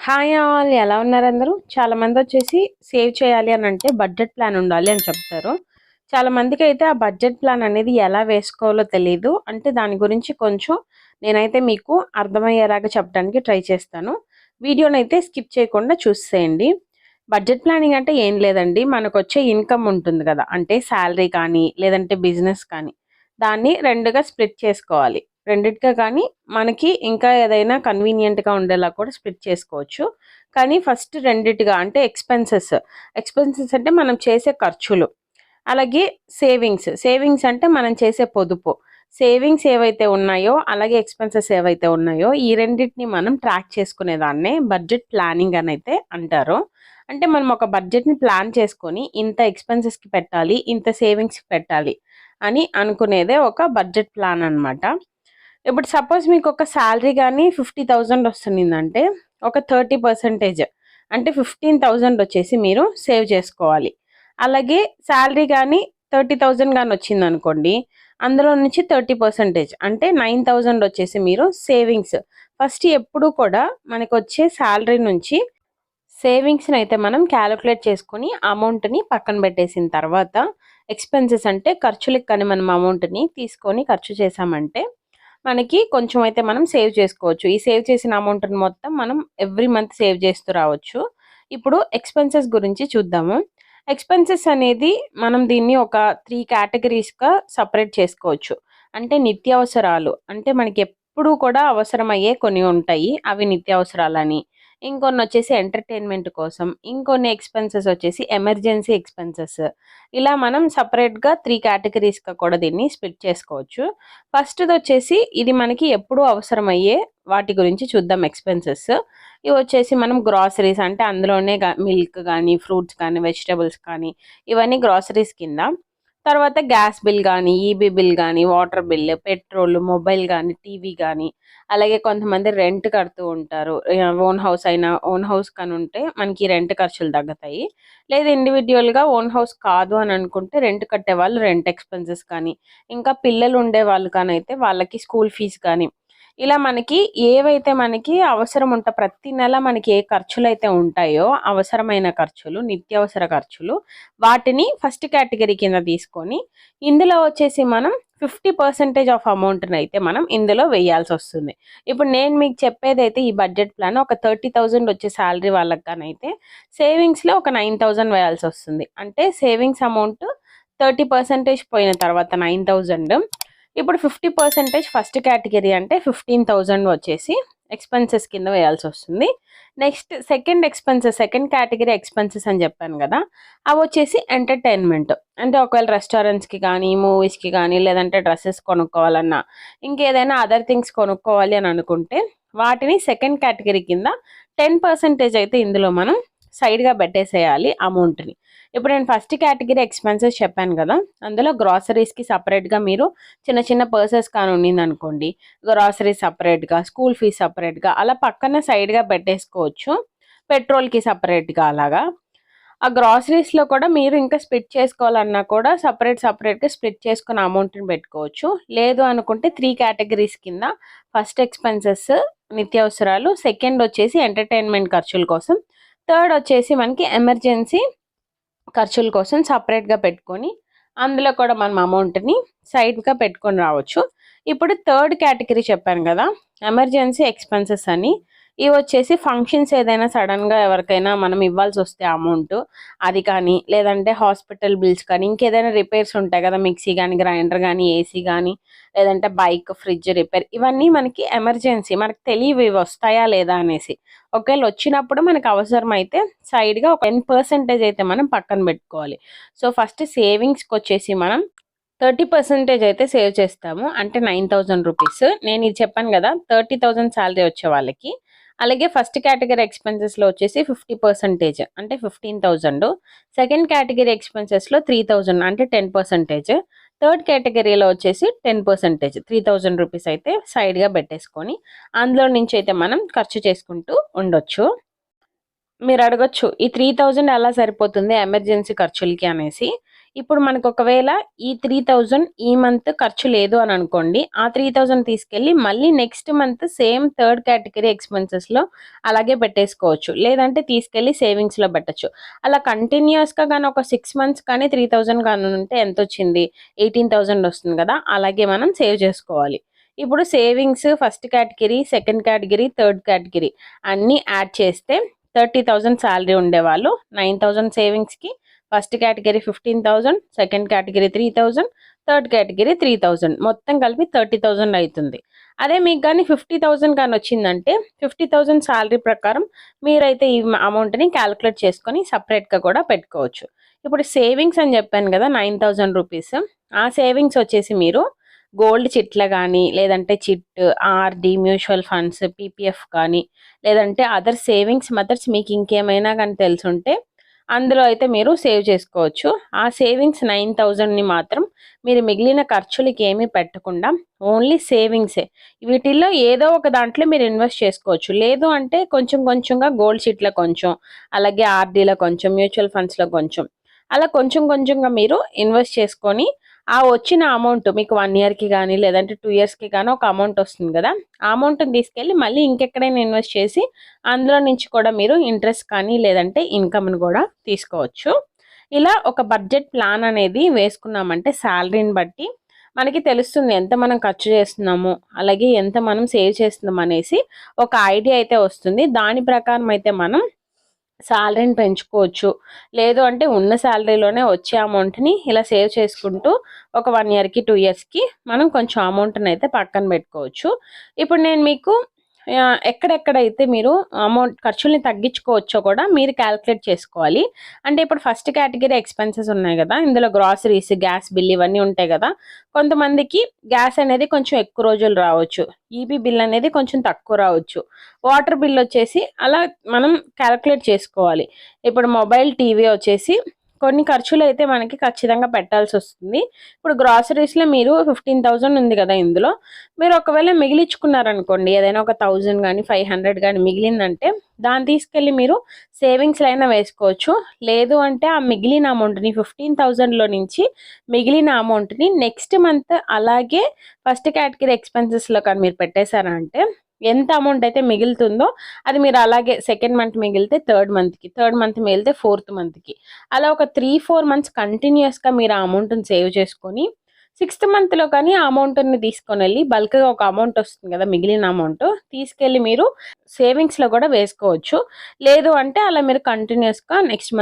Hi all ఎలా ఉన్నారు అందరూ? చాలా మంది వచ్చేసి సేవ్ చేయాలి అని అంటే బడ్జెట్ ప్లాన్ ఉండాలి అని చెప్తారు. చాలా మందికి అయితే ఆ బడ్జెట్ ప్లాన్ అనేది ఎలా వేసుకోవాలో తెలీదు. అంటే దాని గురించి కొంచెం నేనైతే మీకు అర్థమయ్యేలాగా చెప్పడానికి ట్రై చేస్తాను. వీడియోనైతే స్కిప్ చేయకుండా చూసేయండి. బడ్జెట్ ప్లానింగ్ అంటే ఏం లేదండి. మనకొచ్చే ఇన్కమ్ ఉంటుంది కదా! అంటే శాలరీ కానీ, లేదంటే బిజినెస్ కానీ, దాన్ని 2గా స్ప్లిట్ చేసుకోవాలి. రెండిటిగా కానీ మనకి ఇంకా ఏదైనా కన్వీనియంట్‌గా ఉండేలా కూడా స్ప్లిట్ చేసుకోవచ్చు. కానీ ఫస్ట్ రెండిటిగా అంటే ఎక్స్‌పెన్సెస్ అంటే మనం చేసే ఖర్చులు. అలాగే సేవింగ్స్ అంటే మనం చేసే పొదుపు. సేవింగ్స్ ఏవైతే ఉన్నాయో, అలాగే ఎక్స్‌పెన్సెస్ ఏవైతే ఉన్నాయో, ఈ రెండిటిని మనం ట్రాక్ చేసుకునేదాన్నే బడ్జెట్ ప్లానింగ్ అనైతే అంటారు. అంటే మనం ఒక బడ్జెట్‌ని ప్లాన్ చేసుకొని ఇంత ఎక్స్‌పెన్సెస్‌కి పెట్టాలి, ఇంత సేవింగ్స్‌కి పెట్టాలి అని అనుకునేదే ఒక బడ్జెట్ ప్లాన్ అన్నమాట. ఇప్పుడు సపోజ్ మీకు ఒక సాలరీ గాని 50,000 వస్తుందంటే ఒక 30% అంటే 15,000 వచ్చేసి మీరు సేవ్ చేసుకోవాలి. అలాగే సాలరీ గాని 30,000 గాని వచ్చిందనుకోండి, అందులో నుంచి 30% అంటే 9,000 వచ్చేసి మీరు సేవింగ్స్. ఫస్ట్ ఎప్పుడు కూడా మనకొచ్చే సాలరీ నుంచి సేవింగ్స్‌నైతే మనం క్యాలిక్యులేట్ చేసుకొని అమౌంట్‌ని పక్కన పెట్టేసిన తర్వాత ఎక్స్‌పెన్సెస్ అంటే ఖర్చులకి కానీ మనం అమౌంట్‌ని తీసుకొని ఖర్చు చేశామంటే మనకి కొంచెం అయితే మనం సేవ్ చేసుకోవచ్చు. ఈ సేవ్ చేసిన అమౌంట్‌ని మొత్తం మనం ఎవ్రీ మంత్ సేవ్ చేస్తూ రావచ్చు. ఇప్పుడు ఎక్స్‌పెన్సెస్ గురించి చూద్దాము. ఎక్స్‌పెన్సెస్ అనేది మనం దీన్ని ఒక 3 కేటగరీస్‌గా సెపరేట్ చేసుకోవచ్చు. అంటే నిత్యావసరాలు అంటే మనకెప్పుడూ కూడా అవసరమయ్యే కొన్ని ఉంటాయి. అవి నిత్యావసరాలని. ఇంకొన్నొచ్చేసి ఎంటర్‌టైన్‌మెంట్ కోసం. ఇంకొన్ని ఎక్స్‌పెన్సెస్ వచ్చేసి ఎమర్జెన్సీ ఎక్స్‌పెన్సెస్. ఇలా మనం సెపరేట్‌గా 3 కేటగరీస్‌గా కూడా దీన్ని స్ప్లిట్ చేసుకోవచ్చు. ఫస్ట్‌దొచ్చేసి ఇది మనకి ఎప్పుడూ అవసరమయ్యే వాటి గురించి చూద్దాం ఎక్స్‌పెన్సెస్. ఇవొచ్చేసి మనం గ్రాసరీస్ అంటే అందులోనే మిల్క్ గానీ, ఫ్రూట్స్ కానీ, వెజిటబుల్స్ కానీ ఇవన్నీ గ్రాసరీస్ కింద. తర్వాత గ్యాస్ బిల్ గానీ, ఈబీ బిల్ గానీ, వాటర్ బిల్, పెట్రోల్, మొబైల్ గానీ, టీవీ గానీ, అలాగే కొంతమంది రెంట్ కడుతూ ఉంటారు. ఓన్ హౌస్ కనుంటే మనకి రెంట్ ఖర్చులు తగ్గుతాయి. లేదు ఇండివిడ్యువల్‌గా ఓన్ హౌస్ కాదు అని అనుకుంటే రెంట్ కట్టేవాళ్ళు రెంట్ ఎక్స్‌పెన్సెస్ కానీ, ఇంకా పిల్లలు ఉండేవాళ్ళు కానైతే వాళ్ళకి స్కూల్ ఫీస్ కానీ, ఇలా మనకి ఏవైతే మనకి అవసరం ప్రతి నెల మనకి ఏ ఖర్చులైతే ఉంటాయో అవసరమైన ఖర్చులు, నిత్యావసర ఖర్చులు వాటిని ఫస్ట్ కేటగిరీ కింద తీసుకొని ఇందులో వచ్చేసి మనం 50% ఆఫ్ అమౌంట్‌నైతే మనం ఇందులో వేయాల్సొస్తుంది. ఇప్పుడు నేను మీకు చెప్పేదైతే ఈ బడ్జెట్ ప్లాన్ ఒక 30,000 వచ్చే సాలరీ వాళ్ళకి గానైతే సేవింగ్స్‌లో ఒక 9,000 వేయాల్సొస్తుంది. అంటే సేవింగ్స్ అమౌంట్ 30% పోయిన తర్వాత 9,000 ఇప్పుడు 50% ఫస్ట్ కేటగిరీ అంటే 15,000 వచ్చేసి ఎక్స్‌పెన్సెస్ కింద వేయాల్సొస్తుంది. నెక్స్ట్ సెకండ్ కేటగిరీ ఎక్స్‌పెన్సెస్ అని చెప్పాను గదా! అవొచ్చేసి ఎంటర్‌టైన్‌మెంట్. అంటే ఒకవేళ రెస్టారెంట్స్‌కి గానీ, మూవీస్‌కి గానీ, లేదంటే డ్రెసెస్ కొనుక్కోవాలన్నా, ఇంకేదైనా అదర్ థింగ్స్ కొనుక్కోవాలి అని అనుకుంటే వాటిని సెకండ్ కేటగిరీ కింద 10% అయితే ఇందులో మనం సైడ్‌గా పెట్టేసేయాలి అమౌంట్‌ని. ఇప్పుడు నేను ఫస్ట్ కేటగిరీ ఎక్స్‌పెన్సెస్ చెప్పాను గదా! అందులో గ్రాసరీస్‌కి సెపరేట్‌గా మీరు చిన్న చిన్న పర్సేస్ కానీ ఉన్నిందనుకోండి, గ్రాసరీస్ సెపరేట్‌గా, స్కూల్ ఫీస్ సెపరేట్‌గా అలా పక్కన సైడ్‌గా పెట్టేసుకోవచ్చు. పెట్రోల్‌కి సెపరేట్‌గా అలాగా. ఆ గ్రాసరీస్‌లో కూడా మీరు ఇంకా స్ప్లిట్ చేసుకోవాలన్నా కూడా సెపరేట్‌గా స్ప్లిట్ చేసుకొని అమౌంట్‌ని పెట్టుకోవచ్చు. లేదు అనుకుంటే 3 కేటగరీస్ కింద ఫస్ట్ ఎక్స్‌పెన్సెస్ నిత్యావసరాలు, సెకండ్ వచ్చేసి ఎంటర్‌టైన్‌మెంట్ ఖర్చుల కోసం, థర్డ్ వచ్చేసి మనకి ఎమర్జెన్సీ ఖర్చుల కోసం సెపరేట్‌గా పెట్టుకొని, అందులో కూడా మనం అమౌంట్‌ని సైడ్‌గా పెట్టుకొని రావచ్చు. ఇప్పుడు థర్డ్ కేటగరీ చెప్పాను గదా! ఎమర్జెన్సీ ఎక్స్‌పెన్సెస్ అని. ఇవొచ్చేసి ఫంక్షన్స్ ఏదైనా సడెన్‌గా ఎవరికైనా మనం ఇవ్వాల్సొస్తే అమౌంట్, అది కానీ, లేదంటే హాస్పిటల్ బిల్స్ కానీ, ఇంకేదైనా రిపేర్స్ ఉంటాయి గదా! మిక్సీ గానీ, గ్రైండర్ గానీ, ఏసీ గానీ, లేదంటే బైక్, ఫ్రిడ్జ్ రిపేర్ ఇవన్నీ మనకి ఎమర్జెన్సీ. మనకు తెలీవు ఇవి వస్తాయా లేదా అనేసి. ఒకవేళ వచ్చినప్పుడు మనకు అవసరమైతే సైడ్‌గా ఒక 10% అయితే మనం పక్కన పెట్టుకోవాలి. సో, ఫస్ట్ సేవింగ్స్‌కొచ్చేసి మనం 30% అయితే సేవ్ చేస్తాము. అంటే 9,000 రూపీస్. నేను ఇది చెప్పాను గదా! 30,000 సాలరీ వచ్చే వాళ్ళకి. అలాగే ఫస్ట్ కేటగరీ ఎక్స్‌పెన్సెస్‌లో వచ్చేసి 50% అంటే 15,000. సెకండ్ కేటగరీ ఎక్స్‌పెన్సెస్‌లో 3,000 అంటే 10%. థర్డ్ కేటగరీలో వచ్చేసి 10% 3,000 రూపీస్ అయితే సైడ్‌గా పెట్టేసుకొని, అందులో నుంచి అయితే మనం ఖర్చు చేసుకుంటూ ఉండొచ్చు. మీరడగొచ్చు. ఈ 3,000 ఎలా సరిపోతుంది ఎమర్జెన్సీ ఖర్చులకి అనేసి. ఇప్పుడు మనకు ఒకవేళ ఈ 3000 ఈ మంత్ ఖర్చు లేదు అని అనుకోండి, ఆ 3000 తీసుకెళ్ళి మళ్ళీ next month same third category ఎక్స్‌పెన్సెస్‌లో అలాగే పెట్టేసుకోవచ్చు. లేదంటే తీసుకెళ్ళి సేవింగ్స్‌లో పెట్టొచ్చు. అలా కంటిన్యూయస్‌గా గాని ఒక 6 మంత్స్ కానీ 3000 గాని ఉంటే ఎంతొచ్చింది? 18,000 వస్తుంది కదా! అలాగే మనం సేవ్ చేసుకోవాలి. ఇప్పుడు savings first category, second category, third category అన్నీ యాడ్ చేస్తే 30,000 సాలరీ ఉండేవాళ్ళు 9,000 సేవింగ్స్‌కి, first category 15,000, second category 3,000, third category 3,000 మొత్తం కలిపి 30,000 అవుతుంది. అదే మీకు గాని 50,000 గాని వచ్చిందంటే 50,000 సాలరీ ప్రకారం మీరైతే ఈ అమౌంట్‌ని క్యాలిక్యులేట్ చేసుకొని సెపరేట్‌గా కూడా పెట్టుకోవచ్చు. ఇప్పుడు సేవింగ్స్ అని చెప్పాను కదా! 9,000 రూపీస్. ఆ సేవింగ్స్ వచ్చేసి మీరు గోల్డ్ చిట్ల గానీ, లేదంటే chit, RD, mutual funds, PPF కానీ, లేదంటే అదర్ సేవింగ్స్ మెథడ్స్ మీకు ఇంకేమైనా గాని తెలిసుంటే అందులో అయితే మీరు సేవ్ చేసుకోవచ్చు. ఆ సేవింగ్స్ 9,000ని మాత్రం మీరు మిగిలిన ఖర్చులకి ఏమీ పెట్టకుండా ఓన్లీ సేవింగ్సే. వీటిల్లో ఏదో ఒక దాంట్లో మీరు ఇన్వెస్ట్ చేసుకోవచ్చు. లేదు అంటే కొంచెం కొంచెంగా గోల్డ్ షీట్‌లో కొంచెం, అలాగే ఆర్‌డీలో కొంచెం, మ్యూచువల్ ఫండ్స్‌లో కొంచెం అలా కొంచెం కొంచెంగా మీరు ఇన్వెస్ట్ చేసుకొని ఆ వచ్చిన అమౌంట్ మీకు 1 ఇయర్‌కి గానీ, లేదంటే 2 ఇయర్స్‌కి గానీ ఒక అమౌంట్ వస్తుంది గదా! ఆ అమౌంట్‌ని తీసుకెళ్ళి మళ్ళీ ఇంకెక్కడైనా ఇన్వెస్ట్ చేసి అందులో నుంచి కూడా మీరు ఇంట్రెస్ట్ కానీ, లేదంటే ఇన్‌కమ్‌ని గూడా తీసుకోవచ్చు. ఇలా ఒక బడ్జెట్ ప్లాన్ అనేది వేసుకున్నామంటే సాలరీని బట్టి మనకి తెలుస్తుంది ఎంత మనం ఖర్చు చేస్తున్నాము, అలాగే ఎంత మనం సేవ్ చేస్తున్నాం అనేసి ఒక ఐడియా అయితే వస్తుంది. దాని ప్రకారం అయితే మనం సాలరీని పెంచుకోవచ్చు. లేదు అంటే ఉన్న సాలరీలోనే వచ్చే అమౌంట్‌ని ఇలా సేవ్ చేసుకుంటూ ఒక 1 ఇయర్‌కి, 2 ఇయర్స్‌కి మనం కొంచెం అమౌంట్‌నయితే పక్కన పెట్టుకోవచ్చు. ఇప్పుడు నేను మీకు ఎక్కడెక్కడైతే మీరు అమౌంట్ ఖర్చుల్ని తగ్గించుకోవచ్చో కూడా మీరు క్యాలిక్యులేట్ చేసుకోవాలి. అంటే ఇప్పుడు ఫస్ట్ కేటగిరీ ఎక్స్‌పెన్సెస్ ఉన్నాయి గదా! ఇందులో గ్రాసరీస్, గ్యాస్ బిల్ ఇవన్నీ ఉంటాయి గదా! కొంతమందికి గ్యాస్ అనేది కొంచెం ఎక్కువ రోజులు రావచ్చు. ఈబీ బిల్ అనేది కొంచెం తక్కువ రావచ్చు. వాటర్ బిల్ వచ్చేసి అలా మనం క్యాలిక్యులేట్ చేసుకోవాలి. ఇప్పుడు మొబైల్, టీవీ వచ్చేసి కొన్ని ఖర్చులైతే మనకి ఖచ్చితంగా పెట్టాల్సొస్తుంది. ఇప్పుడు గ్రాసరీస్‌లో మీరు 15,000 ఉంది గదా! ఇందులో. మీరు ఒకవేళ మిగిలించుకున్నారనుకోండి ఏదైనా ఒక 1000 గానీ, 500 గానీ మిగిలిందంటే దాన్ని తీసుకెళ్ళి మీరు సేవింగ్స్‌లో అయినా వేసుకోవచ్చు. లేదు అంటే ఆ మిగిలిన అమౌంట్‌ని 15,000లో నుంచి మిగిలిన అమౌంట్‌ని నెక్స్ట్ మంత్ అలాగే ఫస్ట్ కేటగిరీ ఎక్స్‌పెన్సెస్‌లో కానీ మీరు పెట్టేసారంటే ఎంత అమౌంట్ అయితే మిగులుతుందో అది మీరు అలాగే సెకండ్ మంత్ మిగిలితే థర్డ్ మంత్‌కి, థర్డ్ మంత్ మిగిలితే ఫోర్త్ మంత్‌కి అలా ఒక 3, 4 మంత్స్ కంటిన్యూయస్‌గా మీరు ఆ అమౌంట్‌ని సేవ్ చేసుకొని సిక్స్త్ మంత్‌లో కానీ ఆ అమౌంట్‌ని తీసుకొనెళ్ళి బల్క్‌గా ఒక అమౌంట్ వస్తుంది కదా! మిగిలిన అమౌంట్ తీసుకెళ్ళి మీరు సేవింగ్స్‌లో కూడా వేసుకోవచ్చు. లేదు అంటే అలా మీరు కంటిన్యూయస్‌గా నెక్స్ట్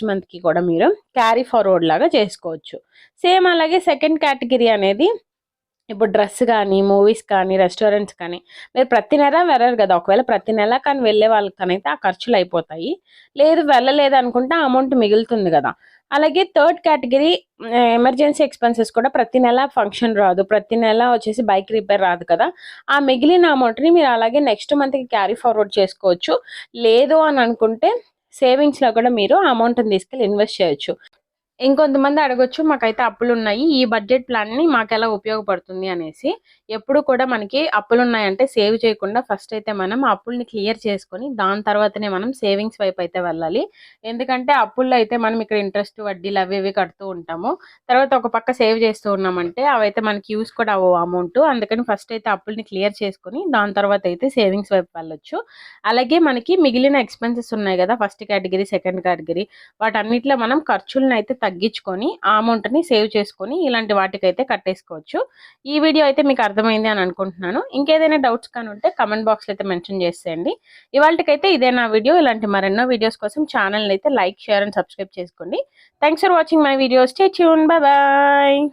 మంత్‌కి కూడా మీరు క్యారీ ఫార్వర్డ్ లాగా చేసుకోవచ్చు. సేమ్ అలాగే సెకండ్ కేటగిరీ అనేది ఇప్పుడు డ్రెస్ గానీ, మూవీస్ కానీ, రెస్టారెంట్స్ కానీ మీరు ప్రతి నెల వెళ్లరు గదా! ఒకవేళ ప్రతి నెల కానీ వెళ్ళే వాళ్ళకనైతే ఆ ఖర్చులయిపోతాయి. లేదు వెళ్ళలేదనుకుంటే ఆ అమౌంట్ మిగులుతుంది గదా! అలాగే థర్డ్ కేటగిరీ ఎమర్జెన్సీ ఎక్స్‌పెన్సెస్ కూడా ప్రతి నెల ఫంక్షన్ రాదు. ప్రతి నెల వచ్చేసి బైక్ రిపేర్ రాదు కదా! ఆ మిగిలిన అమౌంట్‌ని మీరు అలాగే నెక్స్ట్ మంత్‌కి క్యారీ ఫార్వర్డ్ చేసుకోవచ్చు. లేదు అని అనుకుంటే సేవింగ్స్‌లో కూడా మీరు ఆ అమౌంట్‌ని తీసుకెళ్ళి ఇన్వెస్ట్ చేయొచ్చు. ఇంకొంతమంది అడగొచ్చు మాకైతే అప్పులున్నాయి. ఈ బడ్జెట్ ప్లాన్‌ని మాకెలా ఉపయోగపడుతుంది అనేసి. ఎప్పుడు కూడా మనకి అప్పులున్నాయంటే సేవ్ చేయకుండా ఫస్ట్ అయితే మనం ఆ అప్పుల్ని క్లియర్ చేసుకొని దాని తర్వాతనే మనం సేవింగ్స్ వైపు అయితే వెళ్ళాలి. ఎందుకంటే అప్పుల్లో అయితే మనం ఇక్కడ ఇంట్రెస్ట్, వడ్డీలు అవి ఇవి కడుతూ ఉంటాము. తర్వాత ఒక పక్క సేవ్ చేస్తూ ఉన్నామంటే అవైతే మనకి యూజ్ కూడా అవ్వవు అమౌంట్. అందుకని ఫస్ట్ అయితే అప్పుల్ని క్లియర్ చేసుకొని దాని తర్వాత అయితే సేవింగ్స్ వైపు వెళ్ళొచ్చు. అలాగే మనకి మిగిలిన ఎక్స్‌పెన్సెస్ ఉన్నాయి గదా! ఫస్ట్ కేటగిరీ, సెకండ్ కేటగిరీ వాటన్నిటిలో మనం ఖర్చులనైతే తగ్గించుకొని, ఆ అమౌంట్‌ని సేవ్ చేసుకొని, ఇలాంటి వాటికైతే కట్టేసుకోవచ్చు. ఈ వీడియో అయితే మీకు అర్థమైంది అని అనుకుంటున్నాను. ఇంకేదైనా డౌట్స్ కానీ ఉంటే కామెంట్ బాక్స్‌లో అయితే మెన్షన్ చేసేయండి. ఇవాల్టికైతే ఇదే నా వీడియో. ఇలాంటి మరెన్నో వీడియోస్ కోసం ఛానెల్‌ని అయితే లైక్, షేర్ అండ్ సబ్స్క్రైబ్ చేసుకోండి. Thanks for watching my video. Stay tuned. By by.